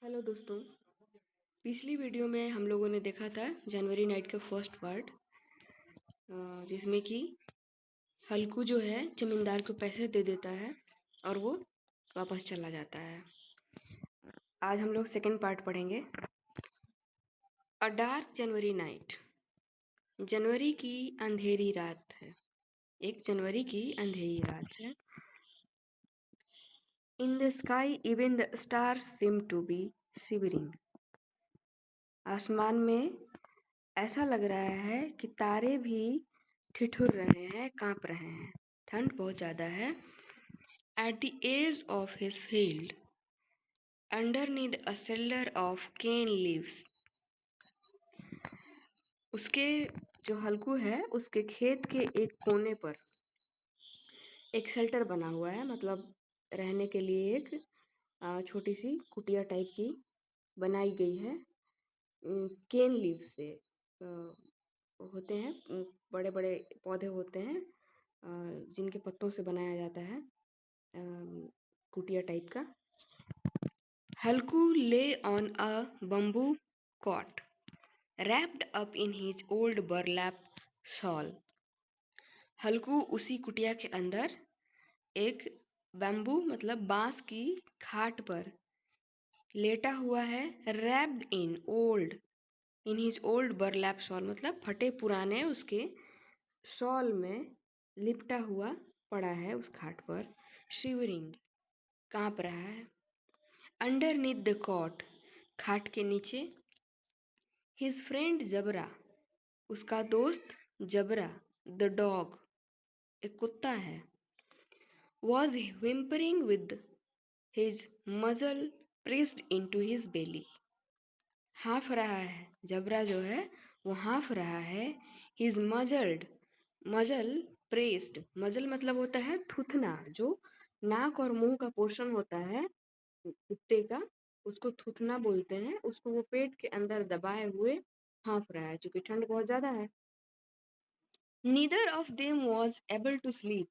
Hello दोस्तों। पिछली video में हम लोगों ने देखा था जनवरी नाइट का फर्स्ट पार्ट, जिसमें कि हल्कू जो है जमींदार को पैसे दे देता है और वो वापस चला जाता है। आज हम लोग सेकंड पार्ट पढ़ेंगे। अ डार्क जनवरी नाइट। जनवरी की अंधेरी रात है। एक जनवरी की अंधेरी रात है। In the sky even the stars seem to be shivering. आसमान में ऐसा लग रहा है कि तारे भी ठिठुर रहे हैं, कांप रहे हैं। ठंड बहुत ज़्यादा है। At the edge of his field underneath a shelter of cane leaves. उसके जो हल्कू है उसके खेत के एक कोने पर एक शेल्टर बना हुआ है, मतलब रहने के लिए एक छोटी सी कुटिया टाइप की बनाई गई है। केन लीव से होते हैं, बड़े बड़े पौधे होते हैं जिनके पत्तों से बनाया जाता है कुटिया टाइप का। हल्कू ले on a bamboo cot wrapped up in his old burlap shawl। हल्कू उसी कुटिया के अंदर एक बैम्बू मतलब बांस की खाट पर लेटा हुआ है। wrapped in his old burlap shawl मतलब फटे पुराने उसके शॉल में लिपटा हुआ पड़ा है उस खाट पर। शिवरिंग कांप रहा है। अंडरनीथ द कॉट खाट के नीचे। हिज फ्रेंड जबरा उसका दोस्त जबरा द डॉग एक कुत्ता है। Was whimpering with his muzzle pressed into his belly। हाँफ रहा है, जबरा जो है वो हाँफ रहा है। हिज मजल प्रेस्ड। मजल मतलब होता है थूथना, जो नाक और मुंह का पोर्शन होता है कुत्ते का, उसको थूथना बोलते हैं। उसको वो पेट के अंदर दबाए हुए हाँफ रहा है क्योंकि ठंड बहुत ज्यादा है। Neither of them was able to sleep.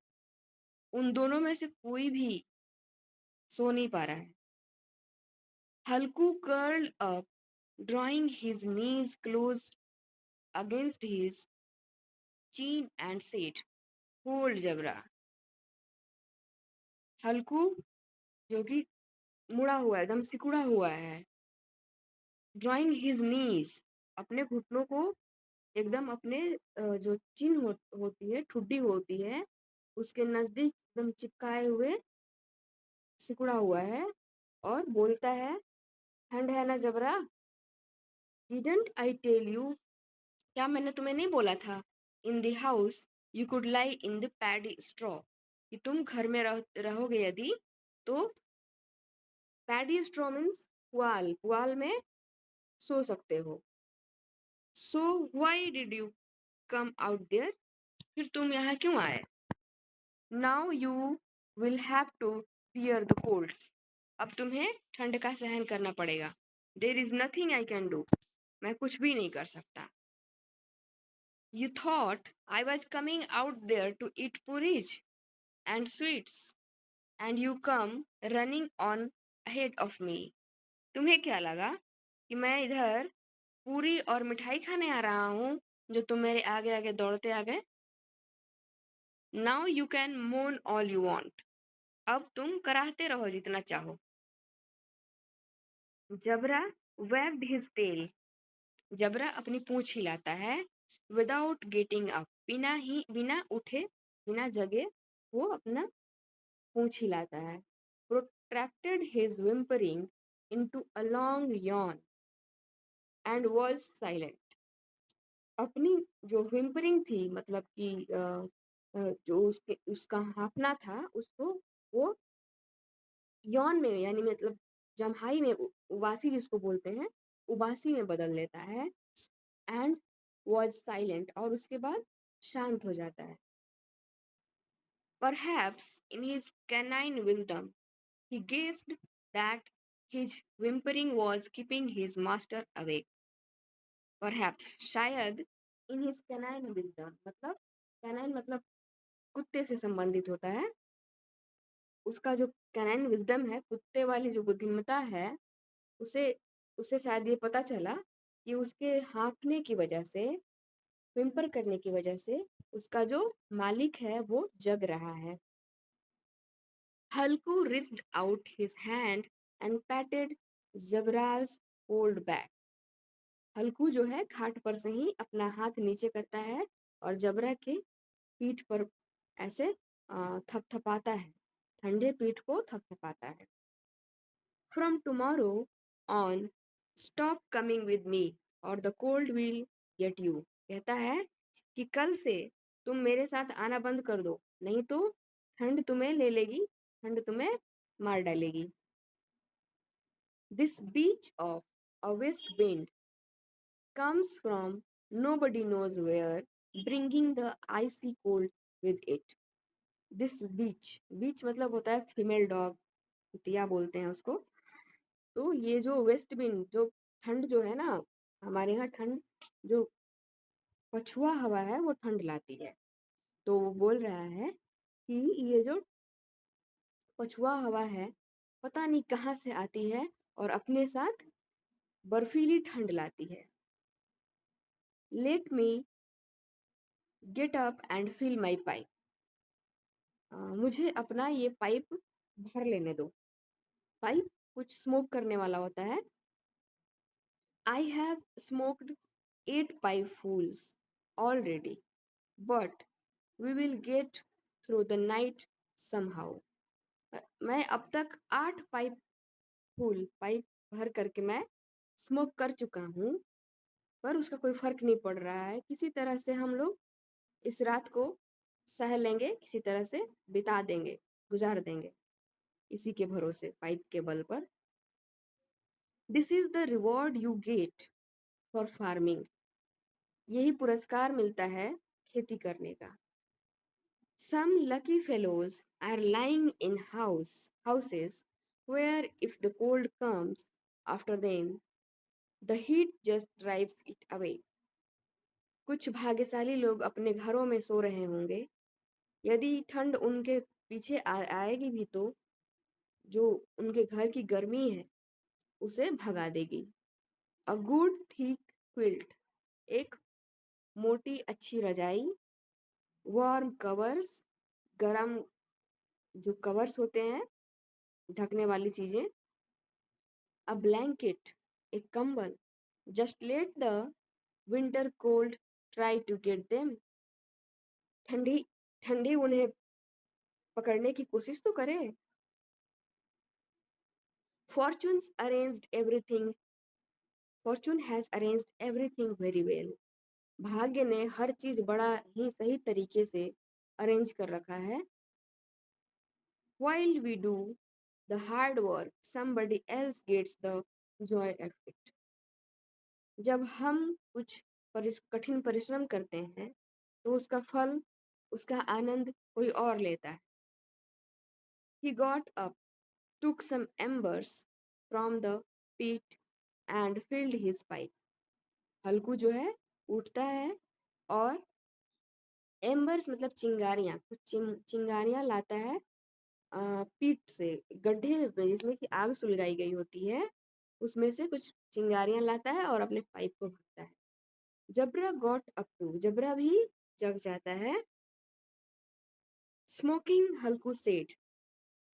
उन दोनों में से कोई भी सो नहीं पा रहा है। Halku curled up drawing his knees close against his chin and said, hold Jabra. Halku जो कि मुड़ा हुआ है, एकदम सिकुड़ा हुआ है। ड्रॉइंग हिज नीज अपने घुटनों को एकदम अपने जो चिन होती है, ठुड्डी होती है, उसके नजदीक एकदम चिपकाए हुए सिकुड़ा हुआ है और बोलता है, ठंड है ना जबरा। डिडंट आई टेल यू, क्या मैंने तुम्हें नहीं बोला था, in the house you could lie in the paddy straw, कि तुम घर में रहोगे यदि तो पैडी स्ट्रॉ मीन्स पुआल, पुआल में सो सकते हो। So why did you come out there, फिर तुम यहाँ क्यों आए। Now you will have to bear the cold, अब तुम्हें ठंड का सहन करना पड़ेगा। There is nothing I can do, मैं कुछ भी नहीं कर सकता। You thought I was coming out there to eat puris and sweets, and you come running on ahead of me। तुम्हें क्या लगा कि मैं इधर पूरी और मिठाई खाने आ रहा हूँ, जो तुम मेरे आगे आगे दौड़ते आ गए। Now you can moan all you want, अब तुम कराहते रहो जितना चाहो। जबरा wagged his tail, जबरा अपनी पूंछ हिलाता है। विदाउट गेटिंग अप, बिना उठे, बिना जगे वो अपना पूंछ हिलाता है। Protracted his whimpering into a long yawn and was silent। अपनी जो whimpering थी, मतलब कि जो उसका हाँफना था, उसको वो यौन में, यानी मतलब जम्हाई में, उबासी जिसको बोलते हैं, उबासी में बदल लेता है। एंड वॉज साइलेंट, और उसके बाद शांत हो जाता है। Perhaps in his canine wisdom he guessed that his whimpering was keeping his master awake। Perhaps शायद in his canine wisdom मतलब canine मतलब कुत्ते से संबंधित होता है। उसका जो कैनाइन विजडम है, कुत्ते वाली जो बुद्धिमत्ता है, उसे उसे शायद ये पता चला कि उसके हाँफने की वजह से, व्हिम्पर करने की वजह से उसका जो मालिक है वो जग रहा है। हल्कू reached out his hand and patted Zebra's old back. हल्कू जो है खाट पर से ही अपना हाथ नीचे करता है और जबरा के पीठ पर ऐसे थपथपाता है, ठंडे पीठ को थपथपाता है। From tomorrow on, stop coming with me or the cold will get you. कहता है कि कल से तुम मेरे साथ आना बंद कर दो, नहीं तो ठंड तुम्हें ले लेगी, ठंड तुम्हें मार डालेगी। This beach of a west wind comes from nobody knows where, bringing the icy cold with it. This beach मतलब होता है फीमेल डॉग, कुतिया बोलते हैं उसको। तो ये जो वेस्ट विंड, जो ठंड जो है ना, हमारे यहाँ ठंड, जो पछुआ हवा है वो ठंड लाती है। तो वो बोल रहा है कि ये जो पछुआ हवा है पता नहीं कहाँ से आती है और अपने साथ बर्फीली ठंड लाती है। Let me get up and fill my pipe. मुझे अपना ये पाइप भर लेने दो। पाइप कुछ स्मोक करने वाला होता है। I have smoked 8 pipefuls already, but we will get through the night somehow. मैं अब तक 8 पाइप फुल पाइप भर करके मैं स्मोक कर चुका हूँ, पर उसका कोई फर्क नहीं पड़ रहा है। किसी तरह से हम लोग इस रात को सह लेंगे, किसी तरह से बिता देंगे, गुजार देंगे इसी के भरोसे, पाइप के बल पर। This is the reward you get for farming. यही पुरस्कार मिलता है खेती करने का। Some lucky fellows are lying in houses where if the cold comes after them, the heat just drives it away. कुछ भाग्यशाली लोग अपने घरों में सो रहे होंगे, यदि ठंड उनके पीछे आएगी भी तो जो उनके घर की गर्मी है उसे भगा देगी। अ गुड थिक क्विल्ट, एक मोटी अच्छी रजाई। वार्म कवर्स, गरम जो कवर्स होते हैं, ढकने वाली चीजें। अ ब्लैंकेट, एक कंबल। Just let the winter cold try to get them. ठंडी ठंडी उन्हें पकड़ने की कोशिश तो करे। Fortunes arranged everything fortune has arranged everything very well. भाग्य ने हर चीज बड़ा ही सही तरीके से अरेंज कर रखा है। While we do the hard work, somebody else gets the joy of it. जब हम कुछ कठिन परिश्रम करते हैं तो उसका फल, उसका आनंद कोई और लेता है। He got up, took some embers from the pit and filled his pipe. हल्कू जो है उठता है और एम्बर्स मतलब चिंगारियां, कुछ चिंगारियां लाता है पीठ से, गड्ढे में जिसमें कि आग सुलगाई गई होती है, उसमें से कुछ चिंगारियां लाता है और अपने पाइप को भरता है। जबरा गॉट अप टू, जबरा भी जग जाता है। स्मोकिंग हल्कू सेठ,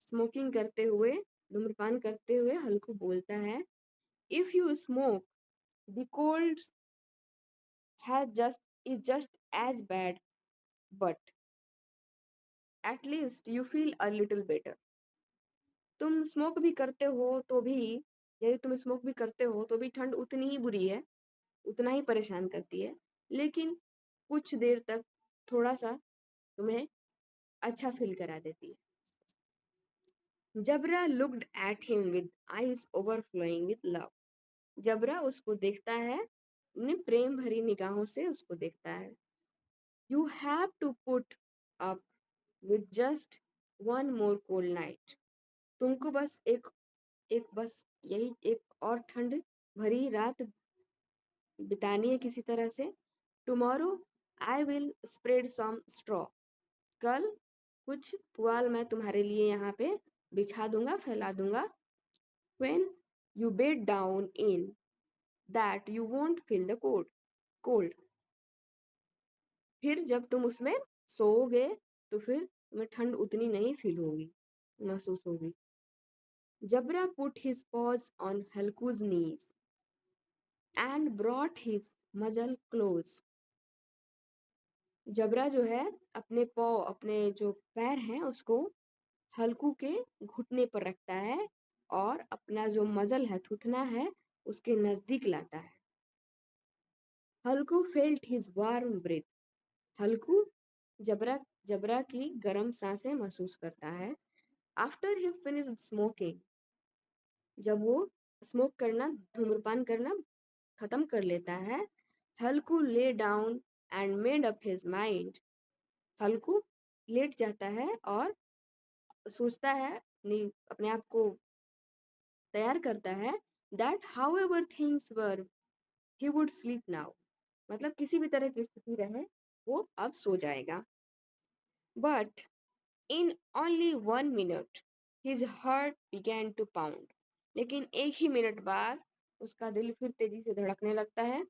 स्मोकिंग करते हुए, धूम्रपान करते हुए हल्कू बोलता है। If you smoke, the cold has just is just as bad, but at least you feel a little better. तुम स्मोक भी करते हो तो भी, यदि तुम स्मोक भी करते हो तो भी ठंड उतनी ही बुरी है, उतना ही परेशान करती है, लेकिन कुछ देर तक थोड़ा सा तुम्हें अच्छा फील करा देती है। Jabra looked at him with eyes overflowing with love. Jabra उसको देखता है, अपने प्रेम भरी निगाहों से उसको देखता है। You have to put up with just one more cold night. तुमको बस एक एक बस यही एक और ठंड भरी रात बितानी है किसी तरह से। Tomorrow I will spread some straw. कल कुछ पुआल मैं तुम्हारे लिए यहाँ पे बिछा दूंगा, फैला दूंगा। When You bed down in that you won't feel the cold. फिर जब तुम उसमें सोओगे तो फिर तुम्हें ठंड उतनी नहीं फील होगी, महसूस होगी। जबरा put his paws on Halku's knees and brought his muzzle close. जबरा जो है अपने अपने जो पैर हैं उसको हल्कू के घुटने पर रखता है और अपना जो मजल है, थूथना है, उसके नजदीक लाता है। हल्कू फेल्ट हिज वार्म ब्रेथ। हल्कू जबरा जबरा की गर्म सांसें महसूस करता है। आफ्टर ही फिनिश्ड स्मोकिंग, जब वो स्मोक करना, धूम्रपान करना खत्म कर लेता है, Halku lay down and made up his mind. Halku लेट जाता है और सोचता है, अपने आप को तैयार करता है, that how ever things were he would sleep now. मतलब किसी भी तरह की स्थिति रहे वो अब सो जाएगा। But in only 1 minute his heart began to pound. लेकिन एक ही मिनट बाद उसका दिल फिर तेजी से धड़कने लगता है।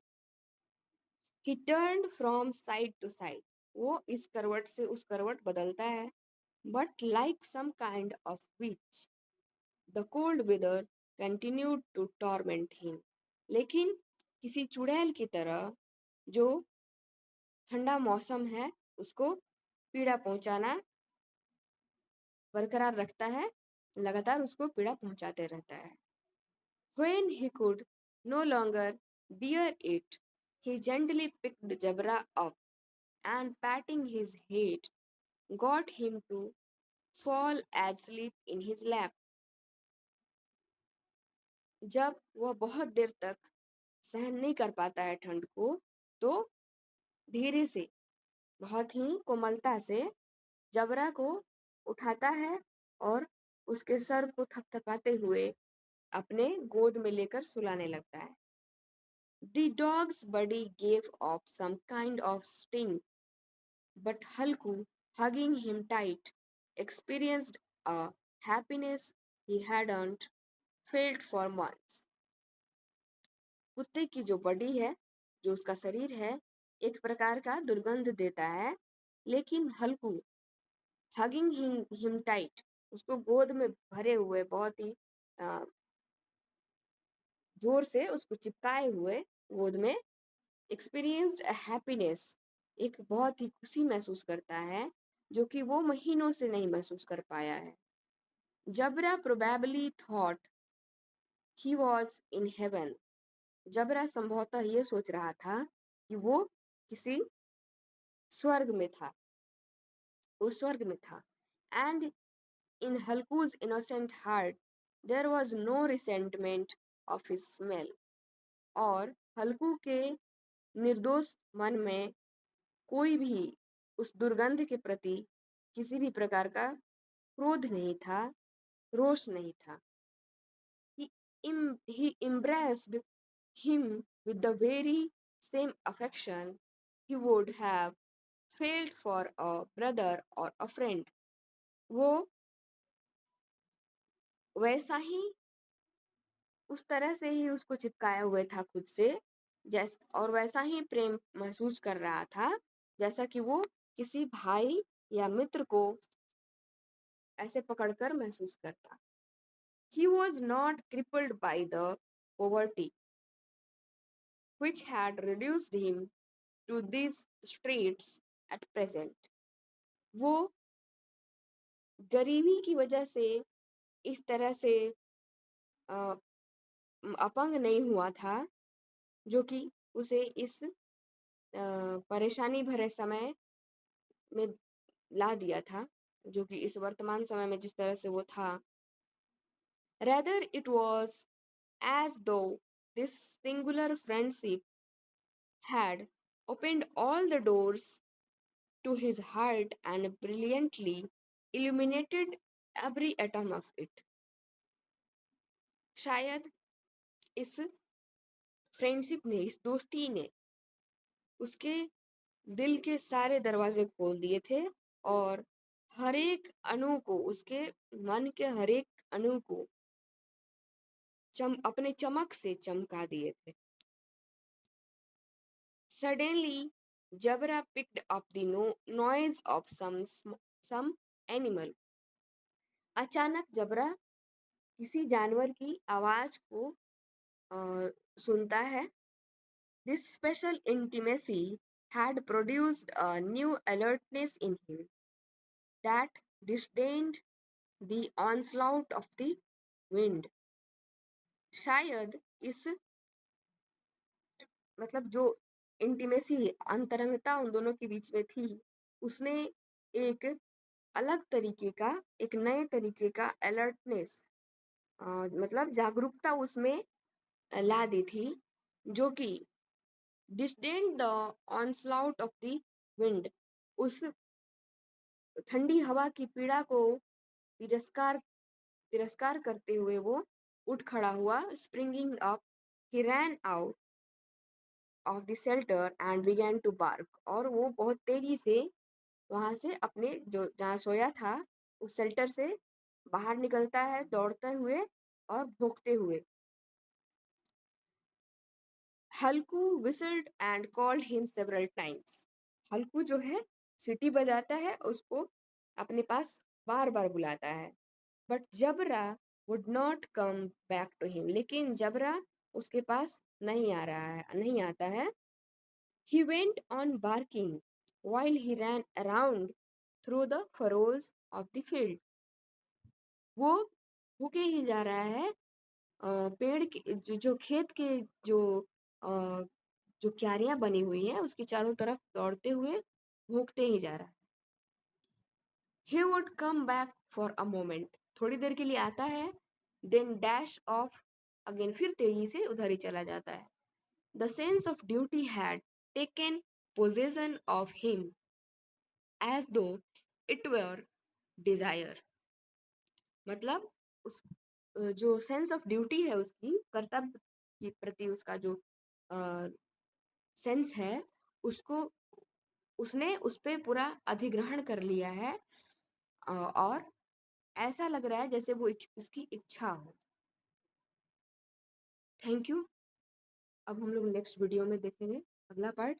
He turn from side to side, वो इस करवट से उस करवट बदलता है। But like some kind of which the cold weather continued to torment him. लेकिन किसी चुड़ैल की तरह जो ठंडा मौसम है उसको पीड़ा पहुंचाना बरकरार रखता है, लगातार उसको पीड़ा पहुंचाते रहता है। When he could no longer bear it, he gently picked Jabra up and patting his head, got him to fall asleep in his lap. जब वह बहुत देर तक सहन नहीं कर पाता है ठंड को, तो धीरे से, बहुत ही कोमलता से जबरा को उठाता है और उसके सर को थपथपाते हुए अपने गोद में लेकर सुलाने लगता है। The dog's body gave off some kind of sting, but Halku, hugging him tight, experienced a happiness he hadn't felt for months. कुत्ते की जो बॉडी है, जो उसका शरीर है, एक प्रकार का दुर्गंध देता है, लेकिन हल्कू हगिंग हिम टाइट, उसको गोद में भरे हुए, बहुत ही अ, जोर से उसको चिपकाए हुए गोद में, एक्सपीरियंस्ड अ हैप्पीनेस, एक बहुत ही खुशी महसूस करता है जो कि वो महीनों से नहीं महसूस कर पाया है। Jabra probably thought he was in heaven. Jabra संभवतः ये सोच रहा था कि वो किसी स्वर्ग में था, वो स्वर्ग में था। And in हल्कूज innocent heart there was no resentment of his smell. और हल्कू के निर्दोष मन में कोई भी उस दुर्गंध के प्रति किसी भी प्रकार का क्रोध नहीं था, रोष नहीं था। He embraced him with the very same affection he would have felt for a brother or a friend. वो वैसा ही, उस तरह से ही उसको चिपकाया हुए था खुद से, और वैसा ही प्रेम महसूस कर रहा था जैसा कि वो किसी भाई या मित्र को ऐसे पकड़कर महसूस करता। He was not crippled by the poverty which had reduced him to these streets at present. वो गरीबी की वजह से इस तरह से अ, अपंग नहीं हुआ था जो कि उसे इस परेशानी भरे समय में ला दिया था, जो कि इस वर्तमान समय में जिस तरह से वो था। Rather it was as though this singular friendship had opened all the doors to his heart and brilliantly illuminated every atom of it. शायद इस फ्रेंडशिप ने, इस दोस्ती ने उसके दिल के सारे दरवाजे खोल दिए थे और हर एक अणु को, उसके मन के हर एक अणु को अपने चमक से चमका दिए थे। Suddenly, Jabra picked up the noise of some animal. अचानक जबरा किसी जानवर की आवाज को सुनता है। This special intimacy had produced a new alertness in him that disdained the onslaught of the wind. शायद इस मतलब जो इंटीमेसी अंतरंगता उन दोनों के बीच में थी, उसने एक अलग तरीके का, एक नए तरीके का अलर्टनेस मतलब जागरूकता उसमें ला दी थी, जो कि डिस्डेंड द ऑनस्लाउट ऑफ द विंड, उस ठंडी हवा की पीड़ा को तिरस्कार तिरस्कार करते हुए वो उठ खड़ा हुआ। Springing up he ran out of the shelter and began to bark, और वो बहुत तेजी से वहां से अपने जो जहाँ सोया था उस शेल्टर से बाहर निकलता है दौड़ते हुए और भौंकते हुए। Halku whistled and called him several times. Halku जो है सीटी बजाता है, उसको अपने पास बार बार बुलाता है। But Jabra would not come back to him, लेकिन जबरा उसके पास नहीं आ रहा है, नहीं आता है। He went on barking while he ran around through the furrows of the field. वो भूखे ही जा रहा है पेड़ के जो खेत के जो अ, जो क्यारियां बनी हुई हैं उसके चारों तरफ दौड़ते हुए भूखते ही जा रहा है। He would come back for a moment. थोड़ी देर के लिए आता है, then dash off again, फिर तेजी से उधर ही चला जाता है। The sense of duty had taken possession of him as though it were desire. मतलब उस जो सेंस ऑफ ड्यूटी है, उसकी कर्तव्य के प्रति उसका जो सेंस है, उसको उसने उस पे पूरा अधिग्रहण कर लिया है। और ऐसा लग रहा है जैसे वो इसकी इच्छा हो। Thank you. अब हम लोग नेक्स्ट वीडियो में देखेंगे अगला पार्ट।